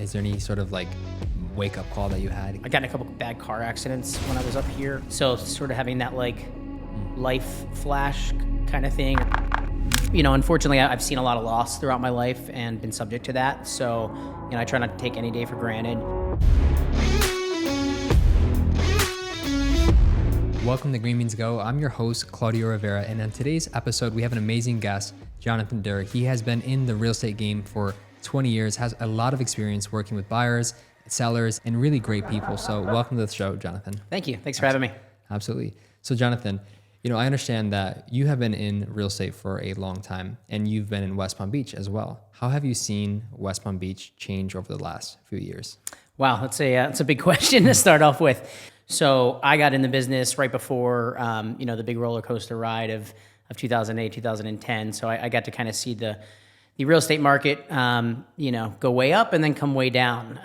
Is there any sort of like wake up call that you had? I got in a couple of bad car accidents when I was up here. So sort of having that like life flash kind of thing. You know, unfortunately, I've seen a lot of loss throughout my life and been subject to that. So, you know, I try not to take any day for granted. Welcome to Green Beans Go. I'm your host, Claudio Rivera. And on today's episode, we have an amazing guest, Jonathan Duerr. He has been in the real estate game for 20 years, has a lot of experience working with buyers, sellers, and really great people. So welcome to the show, Jonathan. Thank you. Thanks for having me. Absolutely. So Jonathan, you know, I understand that you have been in real estate for a long time and you've been in West Palm Beach as well. How have you seen West Palm Beach change over the last few years? Wow, that's a big question to start off with. So I got in the business right before, the big roller coaster ride of 2008, 2010. So I got to kind of see the real estate market, go way up and then come way down.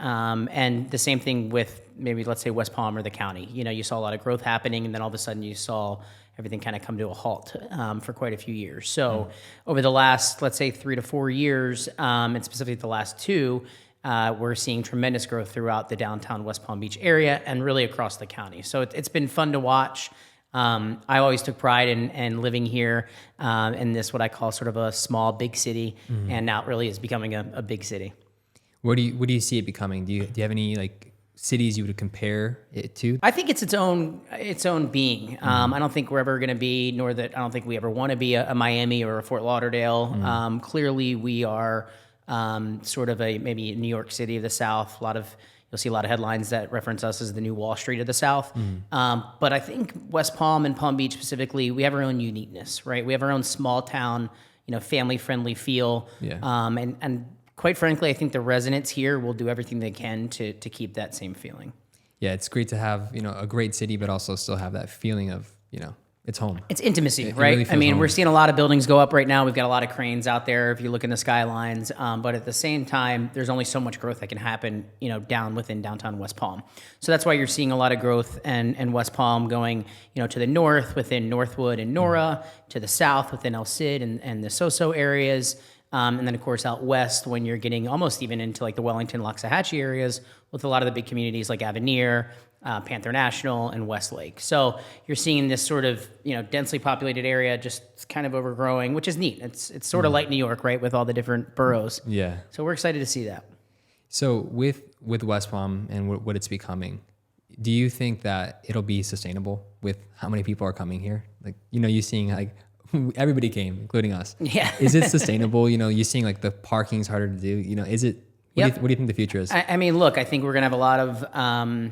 And the same thing with maybe, let's say, West Palm or the county. You know, you saw a lot of growth happening, and then all of a sudden you saw everything kind of come to a halt for quite a few years. So over the last, let's say, 3 to 4 years, and specifically the last 2, we're seeing tremendous growth throughout the downtown West Palm Beach area and really across the county. So it's been fun to watch. I always took pride in living here in this, what I call sort of a small, big city. And now it really is becoming a big city. What do you see it becoming? Do you have any like cities you would compare it to? I think it's its own being. I don't think we're ever going to be, I don't think we ever want to be a Miami or a Fort Lauderdale. Clearly we are sort of maybe a New York City of the South. You'll see a lot of headlines that reference us as the new Wall Street of the South. But I think West Palm and Palm Beach specifically, we have our own uniqueness, right? We have our own small town, family-friendly feel. Yeah. And quite frankly, I think the residents here will do everything they can to keep that same feeling. Yeah, it's great to have, a great city, but also still have that feeling of, it's home. It's intimacy, right? Really feels home. We're seeing a lot of buildings go up right now. We've got a lot of cranes out there if you look in the skylines. But at the same time, there's only so much growth that can happen, down within downtown West Palm. So that's why you're seeing a lot of growth in West Palm going, to the north within Northwood and Nora, to the south within El Cid and the Soso areas. And then, of course, out west when you're getting almost even into like the Wellington, Loxahatchee areas with a lot of the big communities like Avenir, Panther National, and Westlake. So you're seeing this sort of, densely populated area just kind of overgrowing, which is neat. It's sort of like New York, right, with all the different boroughs. Yeah. So we're excited to see that. So with West Palm and what it's becoming, do you think that it'll be sustainable with how many people are coming here? Like, you seeing like everybody came, including us. Yeah. Is it sustainable? You seeing like the parking's harder to do. Is it? What do you think the future is? Look, I think we're gonna have a lot of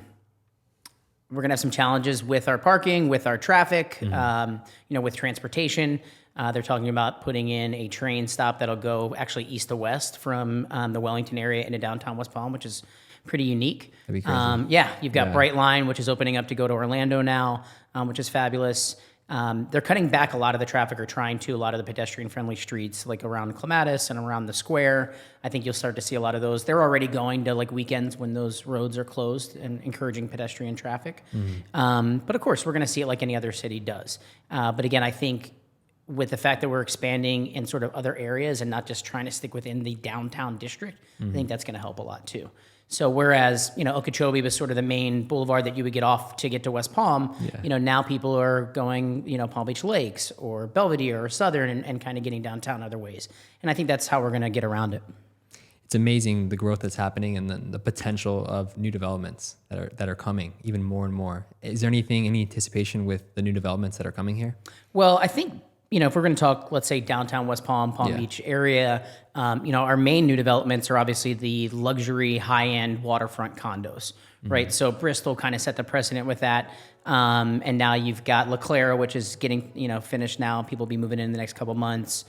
we're gonna have some challenges with our parking, with our traffic, with transportation. They're talking about putting in a train stop that'll go actually east to west from the Wellington area into downtown West Palm, which is pretty unique. That'd be crazy. You've got Brightline, which is opening up to go to Orlando now, which is fabulous. They're cutting back a lot of the traffic, or trying to, a lot of the pedestrian-friendly streets, like around Clematis and around the square. I think you'll start to see a lot of those. They're already going to like weekends when those roads are closed and encouraging pedestrian traffic. But of course, we're going to see it like any other city does. But again, I think with the fact that we're expanding in sort of other areas and not just trying to stick within the downtown district, I think that's going to help a lot too. So whereas, Okeechobee was sort of the main boulevard that you would get off to get to West Palm, now people are going, Palm Beach Lakes or Belvedere or Southern and kind of getting downtown other ways. And I think that's how we're going to get around it. It's amazing the growth that's happening and the potential of new developments that are coming even more and more. Is there any anticipation with the new developments that are coming here? Well, I think, if we're going to talk, let's say downtown West Palm, Palm Beach area, our main new developments are obviously the luxury high-end waterfront condos, right? So Bristol kind of set the precedent with that. And now you've got La Clara, which is getting, finished now. People will be moving in the next couple months.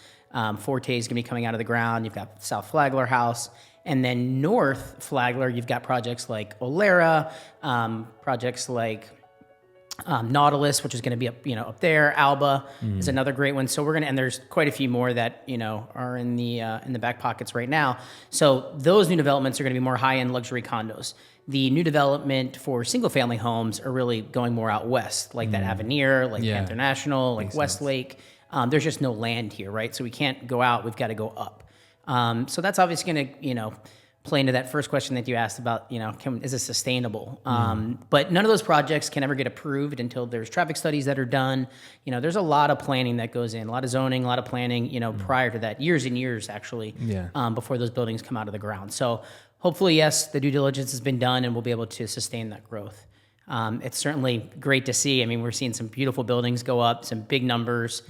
Forte is going to be coming out of the ground. You've got South Flagler House. And then North Flagler, you've got projects like Olera, projects like Nautilus, which is going to be up there. Alba is another great one. So and there's quite a few more that are in the back pockets right now. So those new developments are going to be more high-end luxury condos. The new development for single-family homes are really going more out west, like that Avenir, like Panther National, like Westlake. There's just no land here, right? So we can't go out. We've got to go up. So that's obviously going to play into that first question that you asked about, is it sustainable? But none of those projects can ever get approved until there's traffic studies that are done. There's a lot of planning that goes in, a lot of zoning, a lot of planning, prior to that, years and years actually, before those buildings come out of the ground. So hopefully, yes, the due diligence has been done and we'll be able to sustain that growth. It's certainly great to see. I mean, we're seeing some beautiful buildings go up, some big numbers.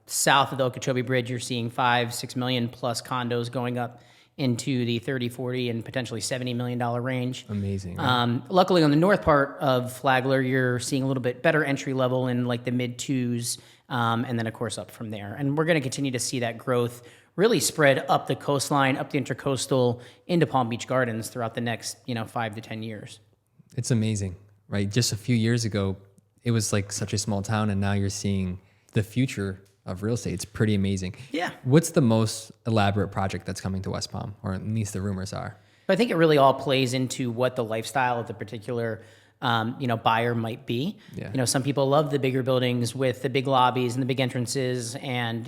South of the Okeechobee Bridge, you're seeing 5-6 million plus condos going up into the 30, 40, and potentially $70 million range. Amazing. Right? Luckily, on the north part of Flagler, you're seeing a little bit better entry level in like the mid twos, and then of course up from there. And we're going to continue to see that growth really spread up the coastline, up the intercoastal, into Palm Beach Gardens throughout the next 5 to 10 years. It's amazing, right? Just a few years ago, it was like such a small town, and now you're seeing the future of real estate. It's pretty amazing. Yeah. What's the most elaborate project that's coming to West Palm, or at least the rumors are? I think it really all plays into what the lifestyle of the particular buyer might be. Yeah. Some people love the bigger buildings with the big lobbies and the big entrances and,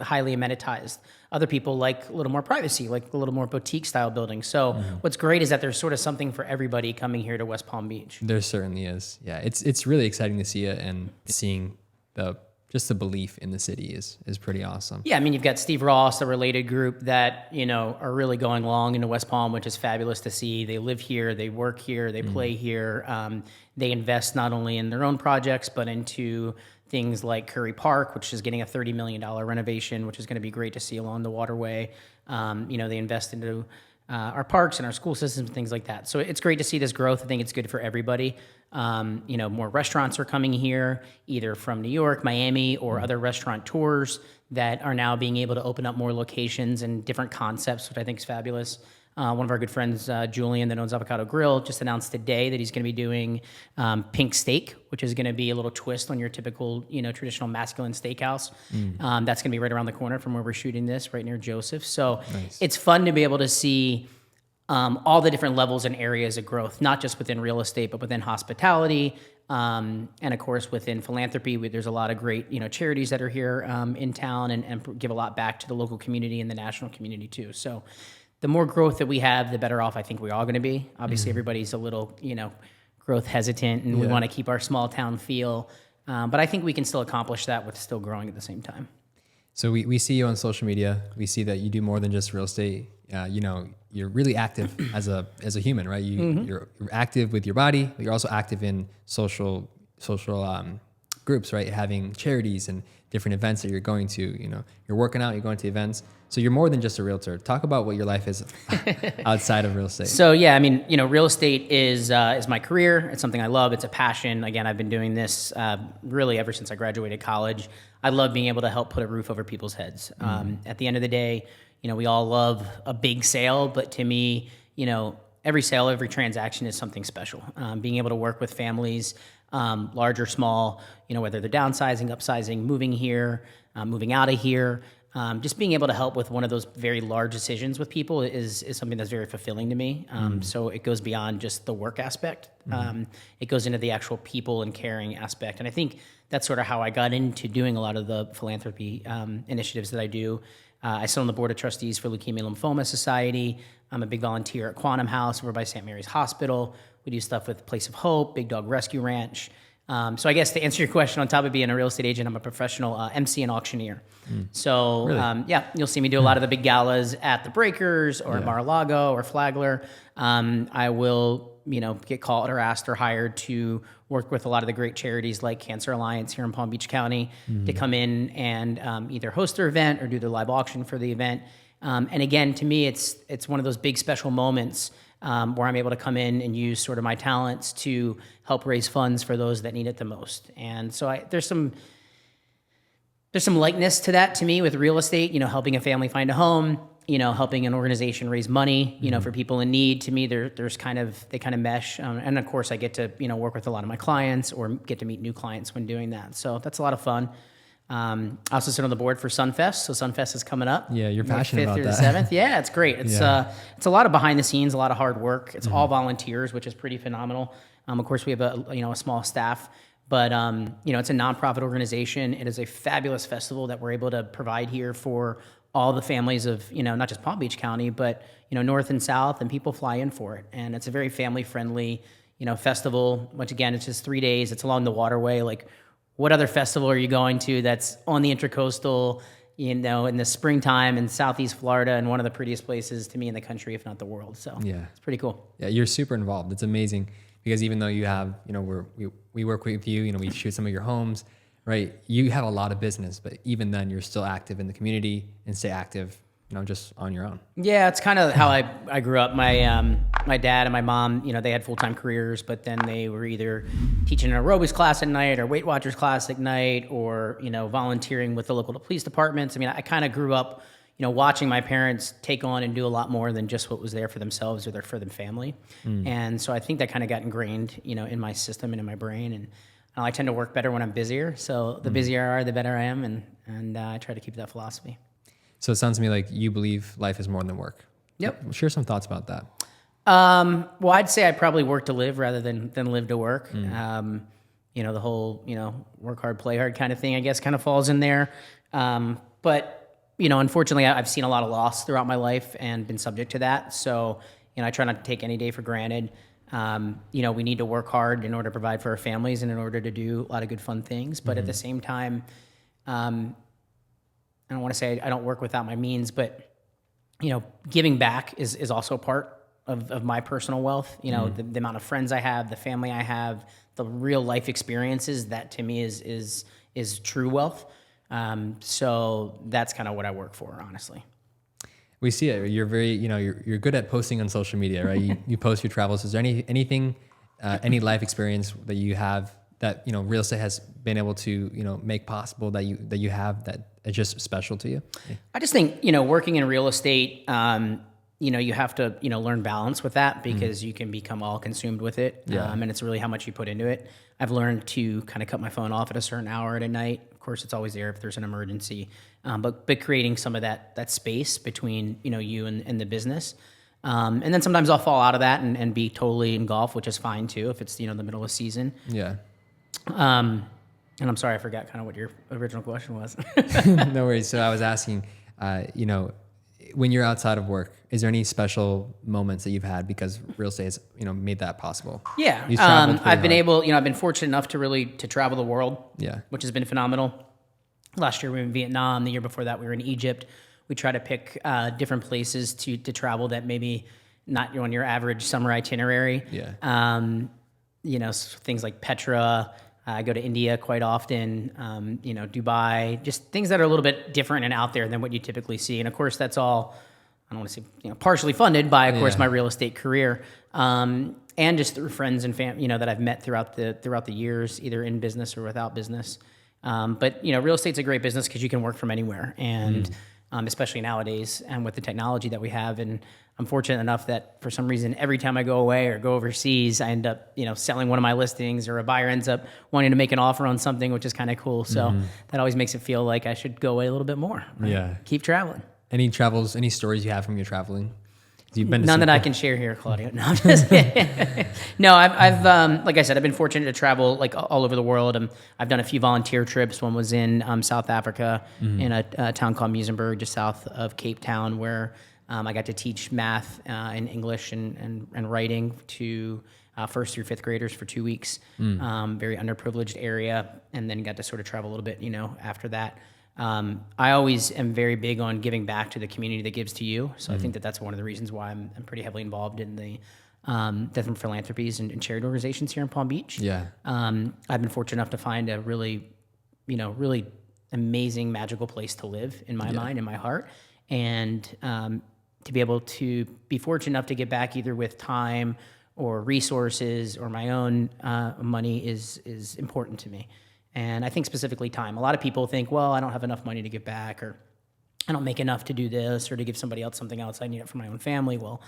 highly amenitized. Other people like a little more privacy, like a little more boutique style buildings. So what's great is that there's sort of something for everybody coming here to West Palm Beach. There certainly is. Yeah. It's really exciting to see it, and seeing the belief in the city is pretty awesome. Yeah, I mean, you've got Steve Ross, a related group that, are really going along into West Palm, which is fabulous to see. They live here, they work here, they play here. They invest not only in their own projects, but into things like Curry Park, which is getting a $30 million renovation, which is going to be great to see along the waterway. They invest into our parks and our school systems and things like that. So it's great to see this growth. I think it's good for everybody. More restaurants are coming here, either from New York, Miami, or other restaurateurs that are now being able to open up more locations and different concepts, which I think is fabulous. One of our good friends, Julian, that owns Avocado Grill, just announced today that he's going to be doing pink steak, which is going to be a little twist on your typical, traditional masculine steakhouse. That's going to be right around the corner from where we're shooting this, right near Joseph. So It's fun to be able to see all the different levels and areas of growth, not just within real estate, but within hospitality, and of course within philanthropy. There's a lot of great, charities that are here in town and give a lot back to the local community and the national community too. So the more growth that we have, the better off I think we're all going to be. Obviously, everybody's a little, growth hesitant, and we want to keep our small town feel. But I think we can still accomplish that with still growing at the same time. So we see you on social media. We see that you do more than just real estate. You're really active as a human, right? You're active with your body, but you're also active in social groups, right? Having charities and different events that you're going to. You're working out, you're going to events. So you're more than just a realtor. Talk about what your life is outside of real estate. So yeah, I mean, real estate is my career. It's something I love. It's a passion. Again, I've been doing this really ever since I graduated college. I love being able to help put a roof over people's heads. At the end of the day, we all love a big sale, but to me, every sale, every transaction is something special. Being able to work with families, large or small, whether they're downsizing, upsizing, moving here, moving out of here, just being able to help with one of those very large decisions with people is something that's very fulfilling to me. So it goes beyond just the work aspect. It goes into the actual people and caring aspect. And I think that's sort of how I got into doing a lot of the philanthropy initiatives that I do. I sit on the board of trustees for Leukemia Lymphoma Society. I'm a big volunteer at Quantum House over by St. Mary's Hospital. We do stuff with Place of Hope, Big Dog Rescue Ranch. So I guess to answer your question, on top of being a real estate agent, I'm a professional MC and auctioneer. So Really? You'll see me do a lot of the big galas at the Breakers or at Mar-a-Lago or Flagler. I will, get called or asked or hired to work with a lot of the great charities like Cancer Alliance here in Palm Beach County to come in and either host their event or do the live auction for the event. And again, to me, it's one of those big special moments where I'm able to come in and use sort of my talents to help raise funds for those that need it the most. And so there's some likeness to that to me with real estate, helping a family find a home, helping an organization raise money, for people in need. To me, they kind of mesh. And of course I get to, work with a lot of my clients or get to meet new clients when doing that. So that's a lot of fun. I also sit on the board for Sunfest. So Sunfest is coming up. Yeah, you're passionate about that. 5th through the 7th. Yeah, it's great. It's a lot of behind the scenes, a lot of hard work. It's all volunteers, which is pretty phenomenal. Of course, we have a small staff, but it's a nonprofit organization. It is a fabulous festival that we're able to provide here for all the families of, not just Palm Beach County, but, north and south, and people fly in for it. And it's a very family friendly, festival, which again, it's just 3 days. It's along the waterway. Like, what other festival are you going to that's on the Intracoastal, in the springtime in Southeast Florida, and one of the prettiest places to me in the country, if not the world. So yeah, it's pretty cool. Yeah, you're super involved. It's amazing because even though you have, we work with you, we shoot some of your homes, right? You have a lot of business, but even then you're still active in the community and stay active, just on your own. Yeah, it's kind of how I grew up. My dad and my mom, they had full-time careers, but then they were either teaching an aerobics class at night or Weight Watchers class at night, or, volunteering with the local police departments. I mean, I kind of grew up, watching my parents take on and do a lot more than just what was there for themselves or for their family. And so I think that kind of got ingrained, in my system and in my brain. And I tend to work better when I'm busier. So the busier I are, the better I am. And I try to keep that philosophy. So it sounds to me like you believe life is more than work. Yep. Share some thoughts about that. Well, I'd say I probably work to live rather than live to work. The whole, work hard, play hard kind of thing, I guess, kind of falls in there. But, unfortunately, I've seen a lot of loss throughout my life and been subject to that. So, I try not to take any day for granted. We need to work hard in order to provide for our families and in order to do a lot of good, fun things. But at the same time, I don't want to say I don't work without my means, but, giving back is also part of my personal wealth. The amount of friends I have, the family I have, the real life experiences, that to me is true wealth. So that's kind of what I work for, honestly. We see it. You're very, you're good at posting on social media, right? You post your travels. Is there anything, any life experience that you have that, real estate has been able to, make possible that you have that is just special to you? Yeah. I just think, working in real estate, you have to, learn balance with that, because you can become all consumed with it. Yeah. And it's really how much you put into it. I've learned to kind of cut my phone off at a certain hour at a night. Of course, it's always there if there's an emergency, but creating some of that space between, you and the business. And then sometimes I'll fall out of that and be totally engulfed, which is fine too, if it's, the middle of season. Yeah. And I'm sorry, I forgot kind of what your original question was. No worries. So I was asking, when you're outside of work, is there any special moments that you've had because real estate has, made that possible? Yeah. I've been fortunate enough to travel the world. Yeah. Which has been phenomenal. Last year we were in Vietnam. The year before that we were in Egypt. We try to pick different places to travel that maybe not on your average summer itinerary. Yeah. Things like Petra. I go to India quite often, Dubai, just things that are a little bit different and out there than what you typically see. And of course, that's all, I don't want to say, partially funded by, of course, my real estate career, and just through friends and that I've met throughout the years, either in business or without business. But real estate's a great business because you can work from anywhere, and especially nowadays, and with the technology that we have. And I'm fortunate enough that for some reason, every time I go away or go overseas, I end up, selling one of my listings, or a buyer ends up wanting to make an offer on something, which is kind of cool. So that always makes it feel like I should go away a little bit more. Right? Yeah. Keep traveling. Any stories you have from your traveling? You've been None that I can share here, Claudio. No, I'm just kidding. No, I've like I said, I've been fortunate to travel like all over the world. I've done a few volunteer trips. One was in South Africa, in a town called Muizenberg, just south of Cape Town, where I got to teach math and English and writing to first through fifth graders for 2 weeks. Very underprivileged area, and then got to sort of travel a little bit, after that. I always am very big on giving back to the community that gives to you. So I think that's one of the reasons why I'm pretty heavily involved in the different philanthropies and charity organizations here in Palm Beach. Yeah. I've been fortunate enough to find a really amazing, magical place to live in my mind, in my heart. And to be able to be fortunate enough to get back either with time or resources or my own money is important to me. And I think specifically time. A lot of people think, well, I don't have enough money to give back, or I don't make enough to do this, or to give somebody else something else. I need it for my own family. Well,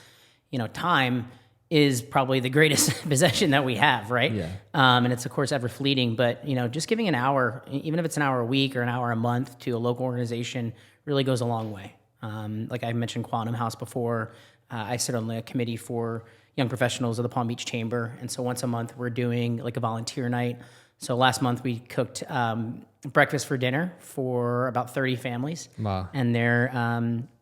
time is probably the greatest possession that we have, right? Yeah. And it's, of course, ever fleeting. But, just giving an hour, even if it's an hour a week or an hour a month to a local organization, really goes a long way. Like I mentioned Quantum House before, I sit on the committee for young professionals of the Palm Beach Chamber. And so once a month, we're doing like a volunteer night. So last month we cooked breakfast for dinner for about 30 families. Wow. And their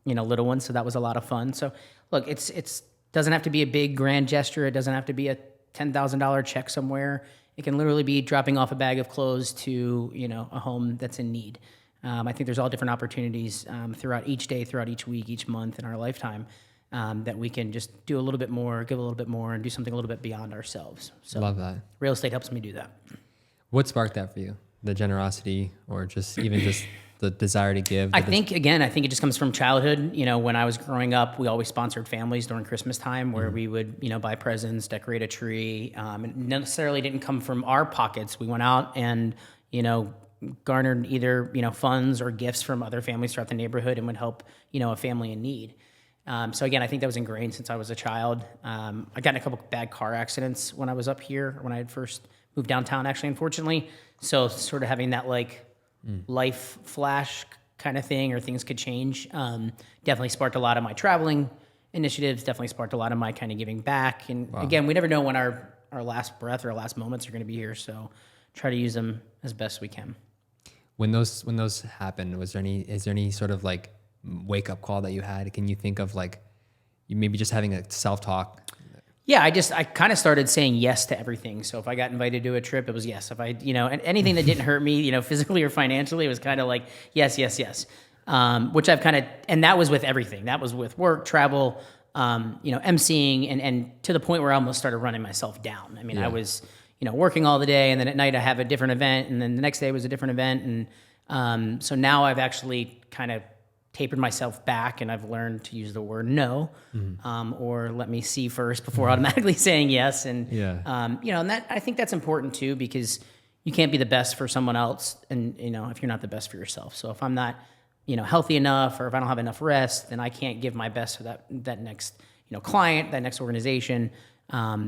little ones. So that was a lot of fun. So look, it's doesn't have to be a big grand gesture. It doesn't have to be a $10,000 check somewhere. It can literally be dropping off a bag of clothes to a home that's in need. I think there's all different opportunities throughout each day, throughout each week, each month in our lifetime that we can just do a little bit more, give a little bit more, and do something a little bit beyond ourselves. So love that. Real estate helps me do that. What sparked that for you? The generosity, or just the desire to give? I think it just comes from childhood. When I was growing up, we always sponsored families during Christmas time where we would, buy presents, decorate a tree. It necessarily didn't come from our pockets. We went out and, garnered either, funds or gifts from other families throughout the neighborhood and would help, a family in need. So again, I think that was ingrained since I was a child. I got in a couple bad car accidents when I was up here, when I had first moved downtown, actually, unfortunately. So sort of having that life flash kind of thing, or things could change, definitely sparked a lot of my traveling initiatives, definitely sparked a lot of my kind of giving back. And again, we never know when our last breath or our last moments are going to be here. So try to use them as best we can. When those happened, is there any sort of wake up call that you had? Can you think of you maybe just having a self-talk? Yeah, I kind of started saying yes to everything. So if I got invited to a trip, it was yes. If and anything that didn't hurt me, physically or financially, it was kind of yes, yes, yes. Which I've and that was with everything. That was with work, travel, emceeing, and to the point where I almost started running myself down. I mean, I was, working all the day, and then at night I have a different event, and then the next day was a different event. And so now I've actually kind of tapered myself back, and I've learned to use the word no, or let me see first before automatically saying yes. And, and that, I think that's important too, because you can't be the best for someone else. And, if you're not the best for yourself. So if I'm not, healthy enough, or if I don't have enough rest, then I can't give my best to that next, client, that next organization.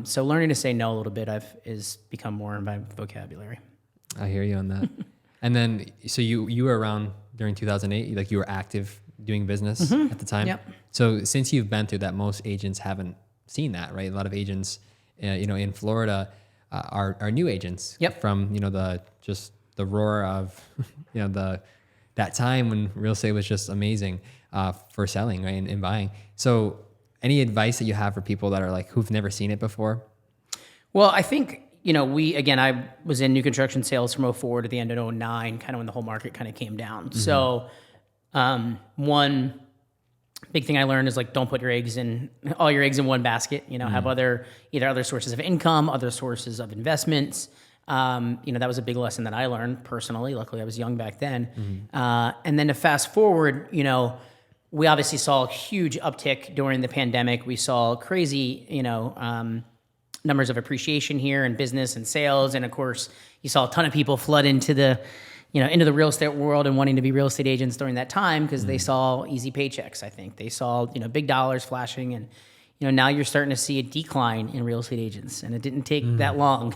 So learning to say no a little bit is become more in my vocabulary. I hear you on that. And then, so you were around during 2008, you were active doing business at the time. Yep. So since you've been through that, most agents haven't seen that, right? A lot of agents, in Florida, are new agents. Yep. From the roar of that time when real estate was just amazing for selling, right, and buying. So any advice that you have for people that are who've never seen it before? Well, I think I was in new construction sales from 2004 to the end of 2009, kind of when the whole market kind of came down. Mm-hmm. So one big thing I learned is don't put all your eggs in one basket. Have either other sources of income, other sources of investments. That was a big lesson that I learned personally. Luckily, I was young back then. Mm-hmm. And then to fast forward, we obviously saw a huge uptick during the pandemic. We saw crazy, numbers of appreciation here in business and sales. And of course, you saw a ton of people flood into the real estate world and wanting to be real estate agents during that time because they saw easy paychecks. I think they saw, big dollars flashing, and, now you're starting to see a decline in real estate agents, and it didn't take that long.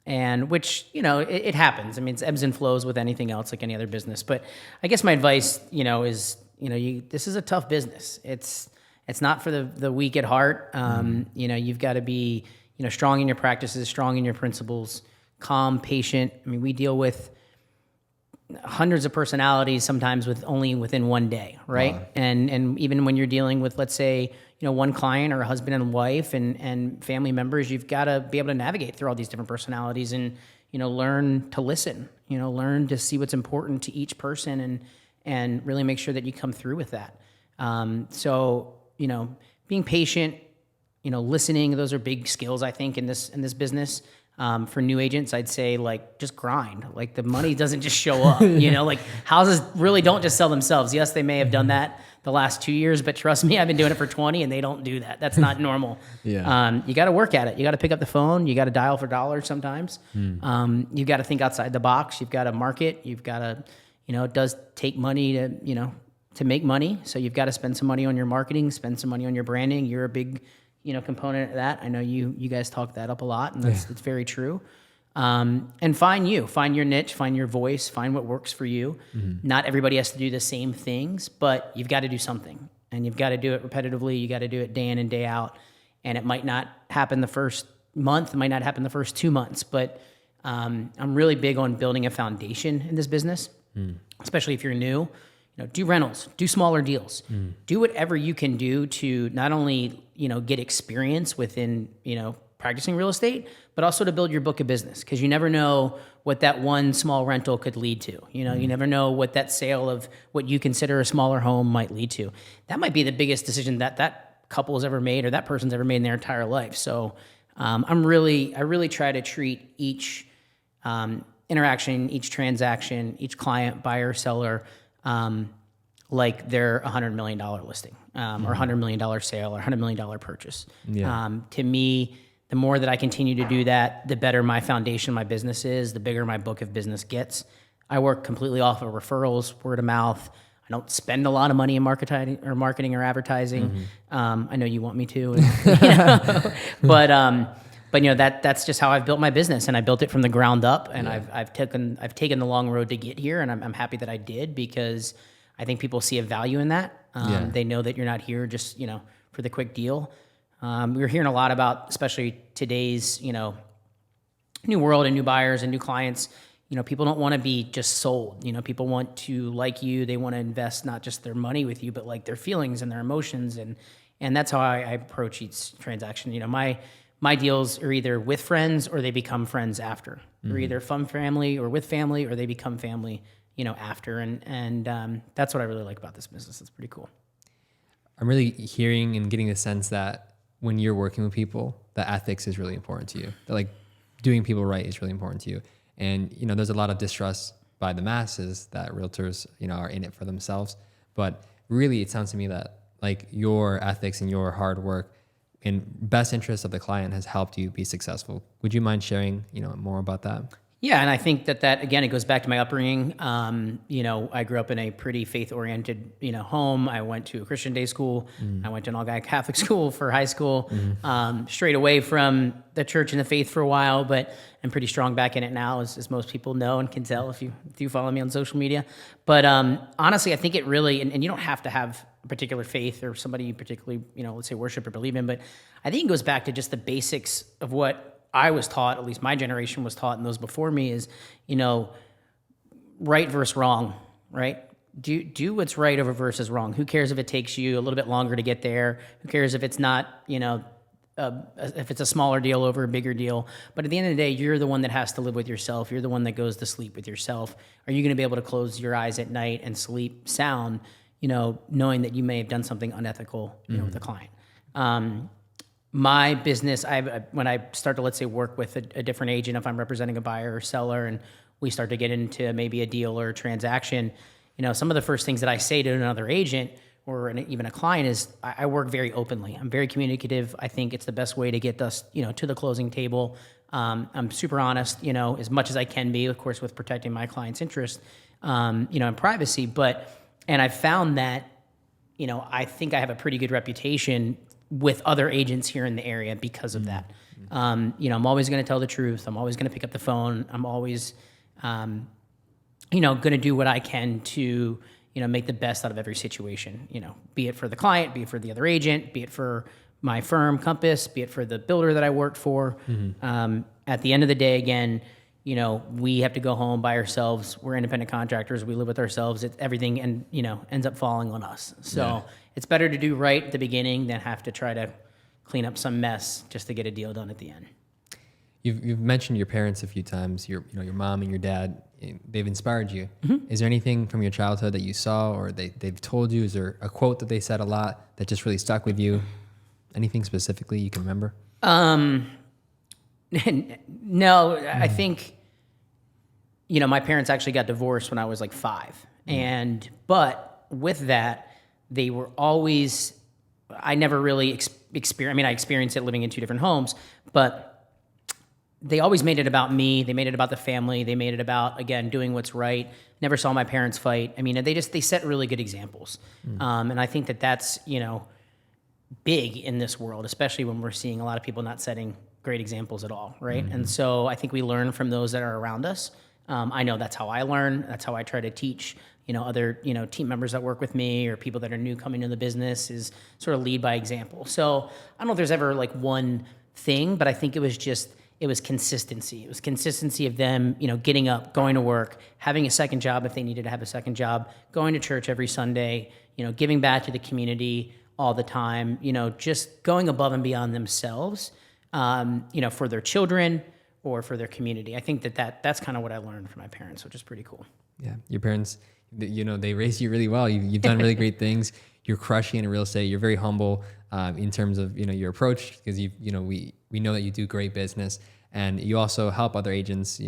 And which, it happens. I mean, it's ebbs and flows with anything else, like any other business. But I guess my advice, is, this is a tough business. It's not for the weak at heart. You've got to be, strong in your practices, strong in your principles, calm, patient. I mean, we deal with hundreds of personalities sometimes within one day, right? Wow. And even when you're dealing with, let's say, one client or a husband and wife and family members, you've got to be able to navigate through all these different personalities and, learn to listen, learn to see what's important to each person and really make sure that you come through with that. So being patient, listening, those are big skills, I think, in this business. For new agents, I'd say just grind. The money doesn't just show up, houses really don't just sell themselves. Yes, they may have done that the last 2 years, but trust me, I've been doing it for 20 and they don't do that. That's not normal. Yeah. You got to work at it. You got to pick up the phone. You got to dial for dollars sometimes. You've got to think outside the box. You've got to market. You've got to, it does take money to make money. So you've got to spend some money on your marketing, spend some money on your branding. You're a big component of that. I know you guys talk that up a lot, and it's very true. And find your niche, find your voice, find what works for you. Mm-hmm. Not everybody has to do the same things, but you've got to do something, and you've got to do it repetitively. You got to do it day in and day out. And it might not happen the first month, it might not happen the first 2 months, but I'm really big on building a foundation in this business, especially if you're new. Do rentals, do smaller deals, do whatever you can do to not only, get experience within, practicing real estate, but also to build your book of business. Cause you never know what that one small rental could lead to. You never know what that sale of what you consider a smaller home might lead to. That might be the biggest decision that couple has ever made or that person's ever made in their entire life. So, I really try to treat each, interaction, each transaction, each client, buyer, seller, like they're $100 million listing, or $100 million sale or $100 million purchase. Yeah. To me, the more that I continue to do that, the better my foundation, my business is, the bigger my book of business gets. I work completely off of referrals, word of mouth. I don't spend a lot of money in marketing or advertising. I know you want me to, but that's just how I've built my business, and I built it from the ground up. And I've taken the long road to get here, and I'm happy that I did, because I think people see a value in that. They know that you're not here just for the quick deal. We're hearing a lot about, especially today's new world and new buyers and new clients. People don't want to be just sold. People want to like you. They want to invest not just their money with you, but like their feelings and their emotions. And that's how I approach each transaction. My deals are either with friends or they become friends after. They're either from family or with family, or they become family, after. And that's what I really like about this business. It's pretty cool. I'm really hearing and getting the sense that when you're working with people, the ethics is really important to you. That, like, doing people right is really important to you. And, there's a lot of distrust by the masses that realtors, are in it for themselves. But really, it sounds to me that, like, your ethics and your hard work in best interest of the client has helped you be successful. Would you mind sharing, more about that? Yeah, and I think that again, it goes back to my upbringing. I grew up in a pretty faith-oriented, home. I went to a Christian day school. I went to an all-guy Catholic school for high school. Strayed away from the church and the faith for a while, but I'm pretty strong back in it now, as most people know and can tell if you follow me on social media. But honestly, I think it really, and you don't have to have a particular faith or somebody you particularly, let's say worship or believe in, but I think it goes back to just the basics of what I was taught, at least my generation was taught, and those before me, is, right versus wrong, right? Do what's right over versus wrong. Who cares if it takes you a little bit longer to get there? Who cares if it's not, if it's a smaller deal over a bigger deal? But at the end of the day, you're the one that has to live with yourself. You're the one that goes to sleep with yourself. Are you going to be able to close your eyes at night and sleep sound, knowing that you may have done something unethical, with a client? My business, when I start to, let's say, work with a different agent, if I'm representing a buyer or seller, and we start to get into maybe a deal or a transaction, some of the first things that I say to another agent or even a client is I work very openly. I'm very communicative. I think it's the best way to get us, to the closing table. I'm super honest, as much as I can be, of course, with protecting my client's interest, and privacy. And I've found that, I think I have a pretty good reputation with other agents here in the area because of that. I'm always going to tell the truth. I'm always going to pick up the phone. I'm always, going to do what I can to, make the best out of every situation, be it for the client, be it for the other agent, be it for my firm, Compass, be it for the builder that I work for. At the end of the day, again, we have to go home by ourselves. We're independent contractors. We live with ourselves. Everything and ends up falling on us. So it's better to do right at the beginning than have to try to clean up some mess just to get a deal done at the end. You've mentioned your parents a few times. Your mom and your dad. They've inspired you. Is there anything from your childhood that you saw or they've told you? Is there a quote that they said a lot that just really stuck with you? Anything specifically you can remember? No, I think, my parents actually got divorced when I was like 5. But with that, they were always, I never really experienced, I experienced it living in 2 different homes, but they always made it about me. They made it about the family. They made it about, again, doing what's right. Never saw my parents fight. They set really good examples. And I think that's, big in this world, especially when we're seeing a lot of people not setting great examples at all, right? And so I think we learn from those that are around us. I know that's how I learn. That's how I try to teach, other, team members that work with me or people that are new coming into the business, is sort of lead by example. So I don't know if there's ever like one thing, but I think it was just it was consistency. It was consistency of them, getting up, going to work, having a second job if they needed to have a second job, going to church every Sunday, giving back to the community all the time, just going above and beyond themselves, for their children or for their community. I think that's kind of what I learned from my parents, which is pretty cool. Yeah, your parents, they raised you really well. You've done really great things. You're crushing in real estate. You're very humble in terms of your approach, because we know that you do great business, and you also help other agents.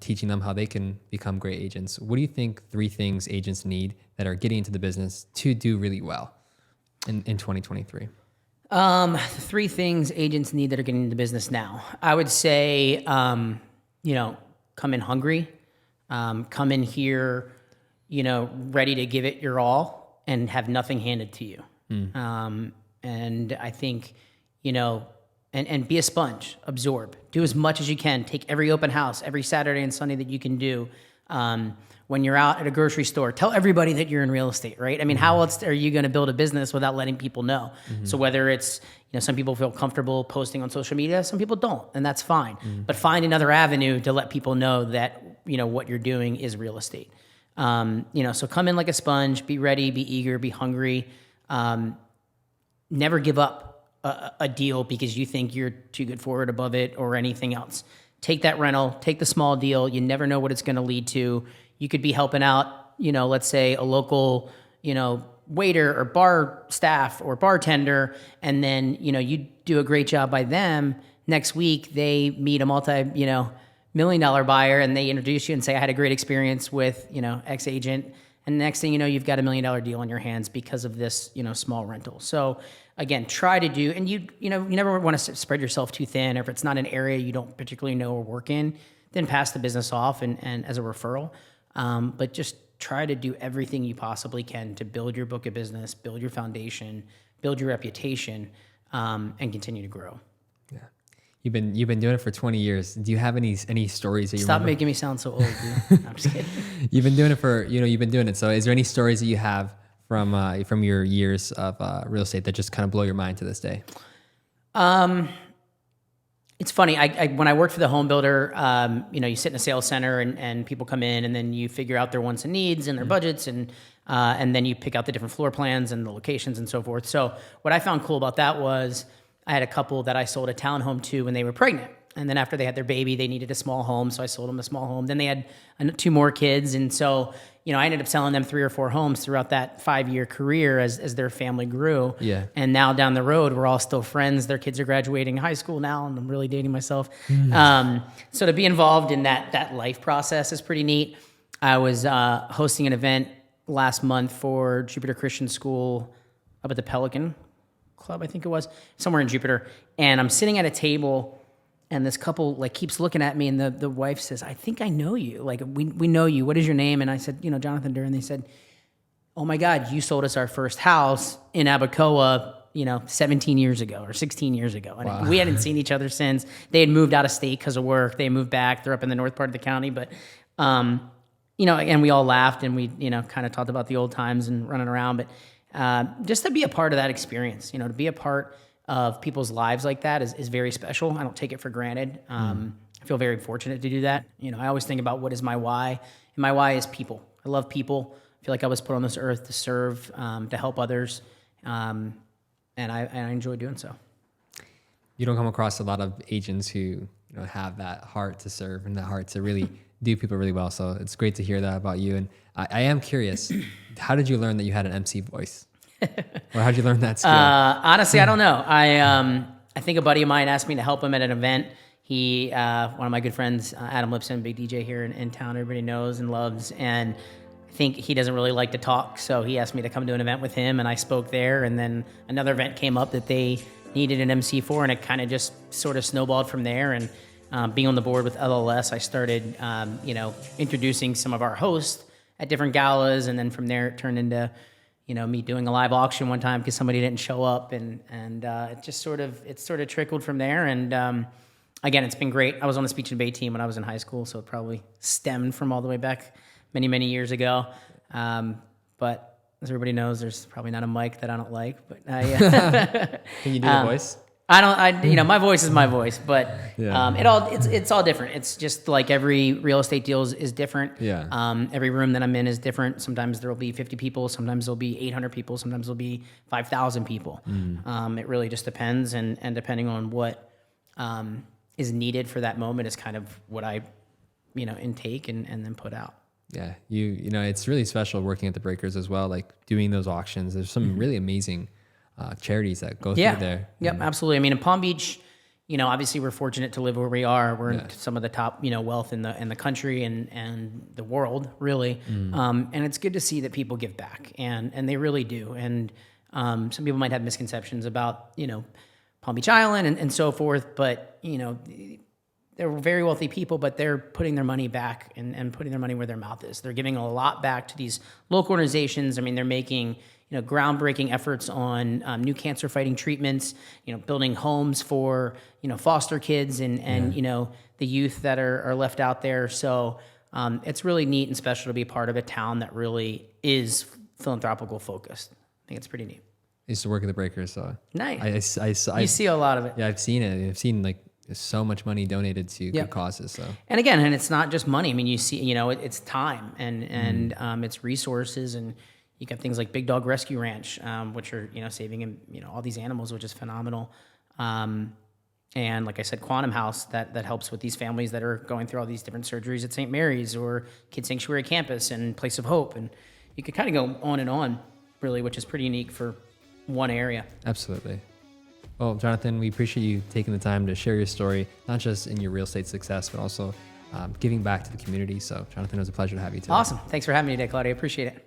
Teaching them how they can become great agents. What do you think 3 things agents need that are getting into the business to do really well in 2023? 3 things agents need that are getting into business now. I would say, come in hungry, come in here, ready to give it your all and have nothing handed to you. And I think, and be a sponge, absorb, do as much as you can, take every open house, every Saturday and Sunday that you can do. When you're out at a grocery store, tell everybody that you're in real estate, right? I mean, how else are you going to build a business without letting people know? So whether it's, some people feel comfortable posting on social media, some people don't, and that's fine. But find another avenue to let people know that, what you're doing is real estate. So come in like a sponge, be ready, be eager, be hungry. Never give up a deal because you think you're too good for it, above it, or anything else. Take that rental, take the small deal. You never know what it's going to lead to. You could be helping out, let's say a local, waiter or bar staff or bartender, and then, you do a great job by them. Next week, they meet a multi-million-dollar buyer, and they introduce you and say, I had a great experience with, X agent. And the next thing you know, you've got $1 million deal on your hands because of this, small rental. So again, try to do, and you never want to spread yourself too thin, or if it's not an area you don't particularly know or work in, then pass the business off and as a referral. But just try to do everything you possibly can to build your book of business, build your foundation, build your reputation, and continue to grow. Yeah. You've been doing it for 20 years. Do you have any stories that you Stop remember? making me sound so old, dude. No, I'm just kidding. You've been doing it for, you've been doing it. So is there any stories that you have from your years of real estate that just kind of blow your mind to this day? It's funny. I when I worked for the home builder, you sit in a sales center and people come in, and then you figure out their wants and needs and their budgets, and then you pick out the different floor plans and the locations and so forth. So what I found cool about that was I had a couple that I sold a townhome to when they were pregnant. And then after they had their baby, they needed a small home. So I sold them a small home. Then they had 2 more kids. And so, I ended up selling them 3 or 4 homes throughout that 5-year career as their family grew. Yeah. And now down the road, we're all still friends. Their kids are graduating high school now, and I'm really dating myself. So to be involved in that life process is pretty neat. I was hosting an event last month for Jupiter Christian School up at the Pelican Club, I think it was, somewhere in Jupiter. And I'm sitting at a table, and this couple keeps looking at me, and the wife says, I think I know you. We know you. What is your name? And I said, Jonathan Duerr. And they said, oh my God, you sold us our first house in Abacoa, 17 years ago or 16 years ago. And wow. We hadn't seen each other since. They had moved out of state because of work. They moved back. They're up in the north part of the county. But, and we all laughed, and we, kind of talked about the old times and running around. But just to be a part of that experience, to be a part of people's lives like that is very special. I don't take it for granted. I feel very fortunate to do that. I always think about what is my why, and my why is people. I love people. I feel like I was put on this earth to serve, to help others, and I enjoy doing so. You don't come across a lot of agents who have that heart to serve and that heart to really do people really well. So it's great to hear that about you. And I am curious, how did you learn that you had an MC voice? Or how'd you learn that skill? Honestly, I don't know. I think a buddy of mine asked me to help him at an event. He, one of my good friends, Adam Lipson, big DJ here in town, everybody knows and loves, and I think he doesn't really like to talk, so he asked me to come to an event with him, and I spoke there, and then another event came up that they needed an MC for, and it kind of just sort of snowballed from there. And being on the board with LLS, I started, introducing some of our hosts at different galas, and then from there it turned into me doing a live auction one time because somebody didn't show up, and it sort of trickled from there. And again, it's been great. I was on the speech and debate team when I was in high school, so it probably stemmed from all the way back many, many years ago. But as everybody knows, there's probably not a mic that I don't like. But Can you do the voice? My voice is my voice, but it's all different. It's just like every real estate deal is different. Yeah. Every room that I'm in is different. Sometimes there'll be 50 people, sometimes there'll be 800 people, sometimes there'll be 5,000 people. It really just depends, and depending on what is needed for that moment is kind of what I, intake and then put out. Yeah, it's really special working at the Breakers as well, like doing those auctions. There's some really amazing charities that go through there. Yep, absolutely. I mean, in Palm Beach, obviously we're fortunate to live where we are. We're in some of the top, wealth in the country and the world, really. And it's good to see that people give back, and they really do. And some people might have misconceptions about, Palm Beach Island and so forth, but, they're very wealthy people, but they're putting their money back and putting their money where their mouth is. They're giving a lot back to these local organizations. I mean, they're making groundbreaking efforts on new cancer fighting treatments. Building homes for foster kids and the youth that are left out there. So it's really neat and special to be part of a town that really is philanthropical focused. I think it's pretty neat. I used to work at the Breakers, so nice. I you see a lot of it. Yeah, I've seen it. I've seen like so much money donated to good causes. So, and again, it's not just money. I mean, you see, it's time and it's resources, and you got things like Big Dog Rescue Ranch, which are saving all these animals, which is phenomenal. And like I said, Quantum House that helps with these families that are going through all these different surgeries at St. Mary's or Kid Sanctuary Campus and Place of Hope, and you could kind of go on and on, really, which is pretty unique for one area. Absolutely. Well, Jonathan, we appreciate you taking the time to share your story, not just in your real estate success, but also giving back to the community. So, Jonathan, it was a pleasure to have you today. Awesome. Thanks for having me today, Claudia. Appreciate it.